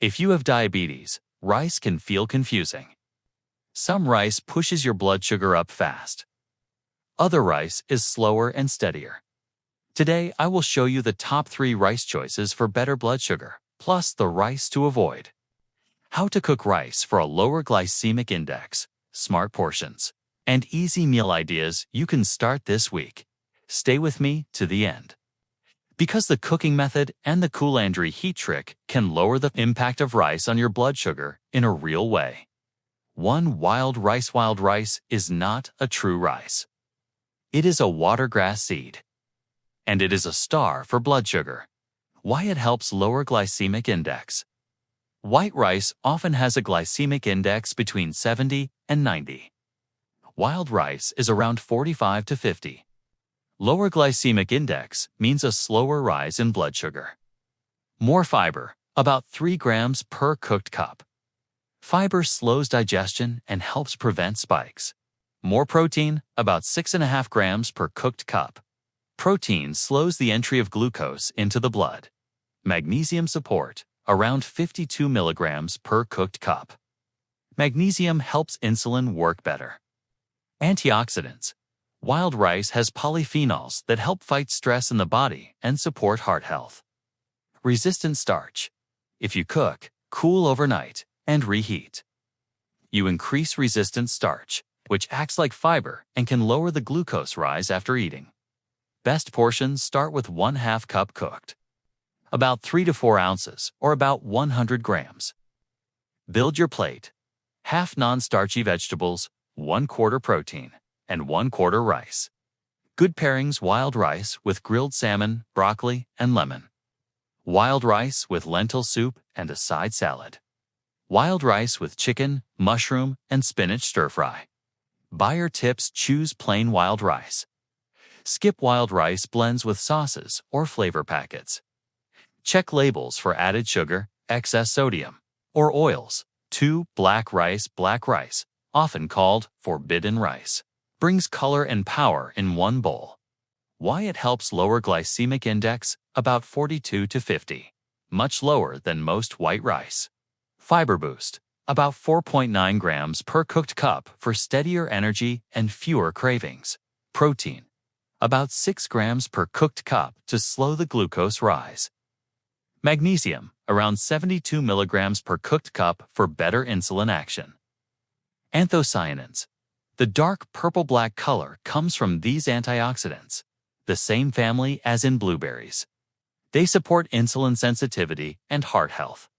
If you have diabetes, rice can feel confusing. Some rice pushes your blood sugar up fast. Other rice is slower and steadier. Today, I will show you the top 3 rice choices for better blood sugar, plus the rice to avoid. How to cook rice for a lower glycemic index, smart portions, and easy meal ideas you can start this week. Stay with me to the end. Because the cooking method and the cook-cool-reheat trick can lower the impact of rice on your blood sugar in a real way. 1. Wild rice is not a true rice. It is a watergrass seed. And it is a star for blood sugar. Why it helps lower glycemic index. White rice often has a glycemic index between 70 and 90. Wild rice is around 45 to 50. Lower glycemic index means a slower rise in blood sugar. More fiber, about 3 grams per cooked cup. Fiber slows digestion and helps prevent spikes. More protein, about 6.5 grams per cooked cup. Protein slows the entry of glucose into the blood. Magnesium support, around 52 milligrams per cooked cup. Magnesium helps insulin work better. Antioxidants. Wild rice has polyphenols that help fight stress in the body and support heart health. Resistant starch. If you cook, cool overnight, and reheat. You increase resistant starch, which acts like fiber and can lower the glucose rise after eating. Best portions start with 1/2 cup cooked. About 3 to 4 ounces, or about 100 grams. Build your plate. Half non-starchy vegetables, 1/4 protein, and 1/4 rice. Good pairings: wild rice with grilled salmon, broccoli, and lemon. Wild rice with lentil soup and a side salad. Wild rice with chicken, mushroom, and spinach stir-fry. Buyer tips: choose plain wild rice. Skip wild rice blends with sauces or flavor packets. Check labels for added sugar, excess sodium, or oils. 2. Black rice, often called forbidden rice, brings color and power in one bowl. Why it helps lower glycemic index, about 42 to 50, much lower than most white rice. Fiber boost, about 4.9 grams per cooked cup for steadier energy and fewer cravings. Protein, about 6 grams per cooked cup to slow the glucose rise. Magnesium, around 72 milligrams per cooked cup for better insulin action. Anthocyanins. The dark purple-black color comes from these antioxidants, the same family as in blueberries. They support insulin sensitivity and heart health.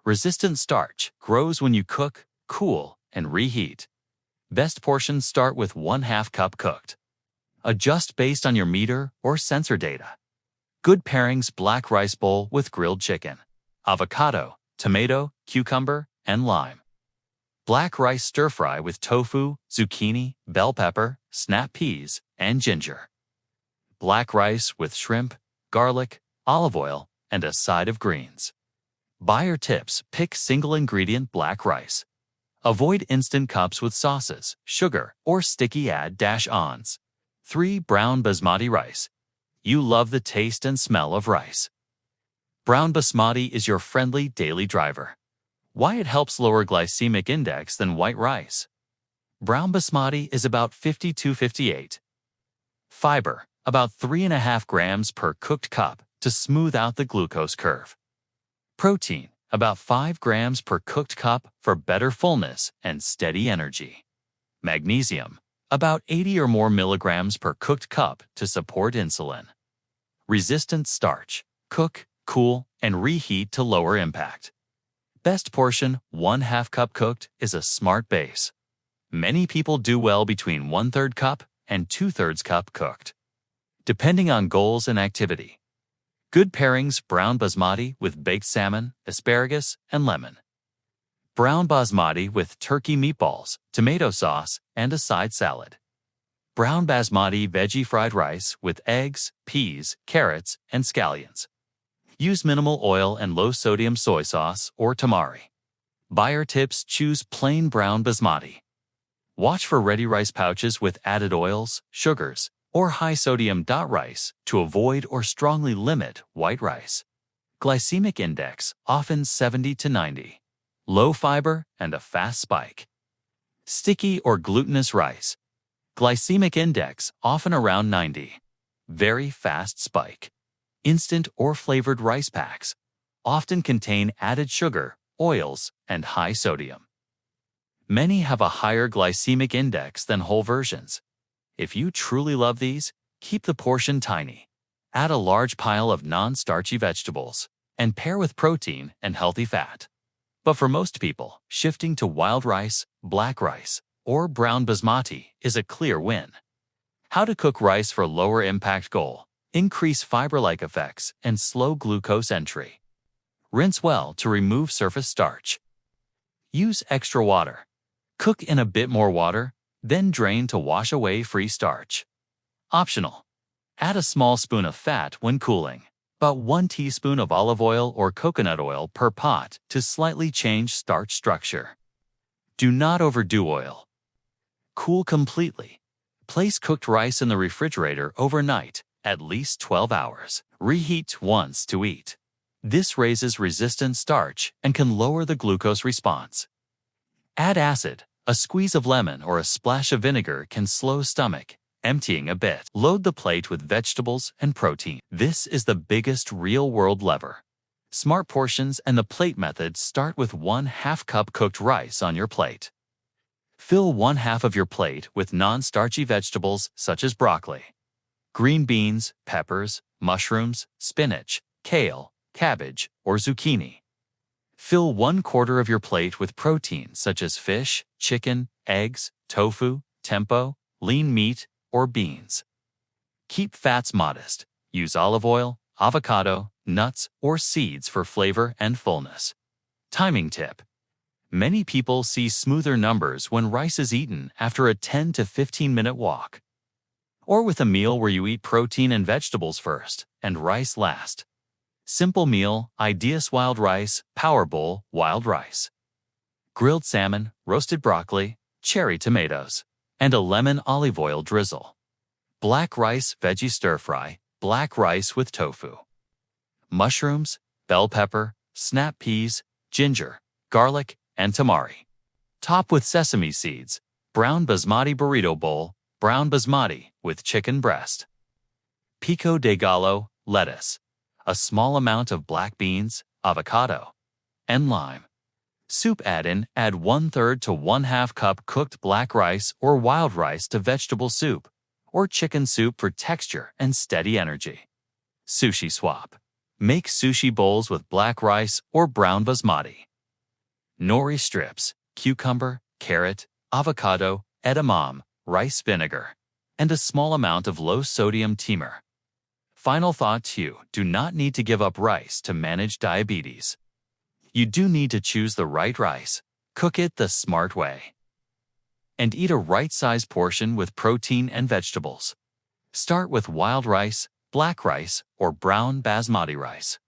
Resistant starch grows when you cook, cool, and reheat. Best portions start with 1/2 cup cooked. Adjust based on your meter or sensor data. Good pairings: black rice bowl with grilled chicken, avocado, tomato, cucumber, and lime. Black rice stir-fry with tofu, zucchini, bell pepper, snap peas, and ginger. Black rice with shrimp, garlic, olive oil, and a side of greens. Buyer tips: pick single-ingredient black rice. Avoid instant cups with sauces, sugar, or sticky add-ons. 3. Brown Basmati Rice. You love the taste and smell of rice. Brown Basmati is your friendly daily driver. Why it helps lower glycemic index than white rice. Brown Basmati is about 50 to 58. Fiber, about 3.5 grams per cooked cup to smooth out the glucose curve. Protein, about 5 grams per cooked cup for better fullness and steady energy. Magnesium, about 80 or more milligrams per cooked cup to support insulin. Resistant starch, cook, cool, and reheat to lower impact. Best portion: 1/2 cup cooked is a smart base. Many people do well between 1/3 cup and 2/3 cup cooked, depending on goals and activity. Good pairings: brown basmati with baked salmon, asparagus, and lemon. Brown basmati with turkey meatballs, tomato sauce, and a side salad. Brown basmati veggie fried rice with eggs, peas, carrots, and scallions. Use minimal oil and low-sodium soy sauce or tamari. Buyer tips: choose plain brown basmati. Watch for ready rice pouches with added oils, sugars, or high-sodium rice to avoid or strongly limit white rice. Glycemic index often 70 to 90. Low fiber and a fast spike. Sticky or glutinous rice. Glycemic index often around 90. Very fast spike. Instant or flavored rice packs often contain added sugar, oils, and high sodium. Many have a higher glycemic index than whole versions. If you truly love these, keep the portion tiny. Add a large pile of non-starchy vegetables and pair with protein and healthy fat. But for most people, shifting to wild rice, black rice, or brown basmati is a clear win. How to cook rice for lower impact goal: increase fiber-like effects and slow glucose entry. Rinse well to remove surface starch. Use extra water. Cook in a bit more water, then drain to wash away free starch. Optional. Add a small spoon of fat when cooling, about 1 teaspoon of olive oil or coconut oil per pot to slightly change starch structure. Do not overdo oil. Cool completely. Place cooked rice in the refrigerator overnight, at least 12 hours. Reheat once to eat. This raises resistant starch and can lower the glucose response. Add acid. A squeeze of lemon or a splash of vinegar can slow stomach, emptying a bit. Load the plate with vegetables and protein. This is the biggest real-world lever. Smart portions and the plate method start with 1/2 cup cooked rice on your plate. Fill 1/2 of your plate with non-starchy vegetables such as broccoli, green beans, peppers, mushrooms, spinach, kale, cabbage, or zucchini. Fill 1/4 of your plate with protein such as fish, chicken, eggs, tofu, tempeh, lean meat, or beans. Keep fats modest. Use olive oil, avocado, nuts, or seeds for flavor and fullness. Timing tip. Many people see smoother numbers when rice is eaten after a 10 to 15-minute walk, or with a meal where you eat protein and vegetables first and rice last. Simple meal, ideas: wild rice, power bowl, wild rice. Grilled salmon, roasted broccoli, cherry tomatoes, and a lemon olive oil drizzle. Black rice, veggie stir-fry, black rice with tofu. Mushrooms, bell pepper, snap peas, ginger, garlic, and tamari. Top with sesame seeds. Brown basmati burrito bowl, brown basmati with chicken breast. Pico de gallo, lettuce. A small amount of black beans, avocado, and lime. Soup add-in: add 1/3 to 1/2 cup cooked black rice or wild rice to vegetable soup or chicken soup for texture and steady energy. Sushi swap. Make sushi bowls with black rice or brown basmati. Nori strips, cucumber, carrot, avocado, edamame, rice vinegar, and a small amount of low-sodium timur. Final thought: you do not need to give up rice to manage diabetes. You do need to choose the right rice, cook it the smart way, and eat a right-sized portion with protein and vegetables. Start with wild rice, black rice, or brown basmati rice.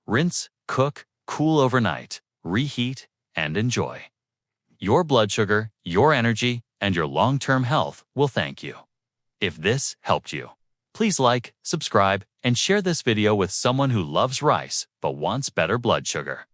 Rinse, cook, cool overnight, reheat, and enjoy. Your blood sugar, your energy, and your long-term health will thank you. If this helped you, please like, subscribe, and share this video with someone who loves rice but wants better blood sugar.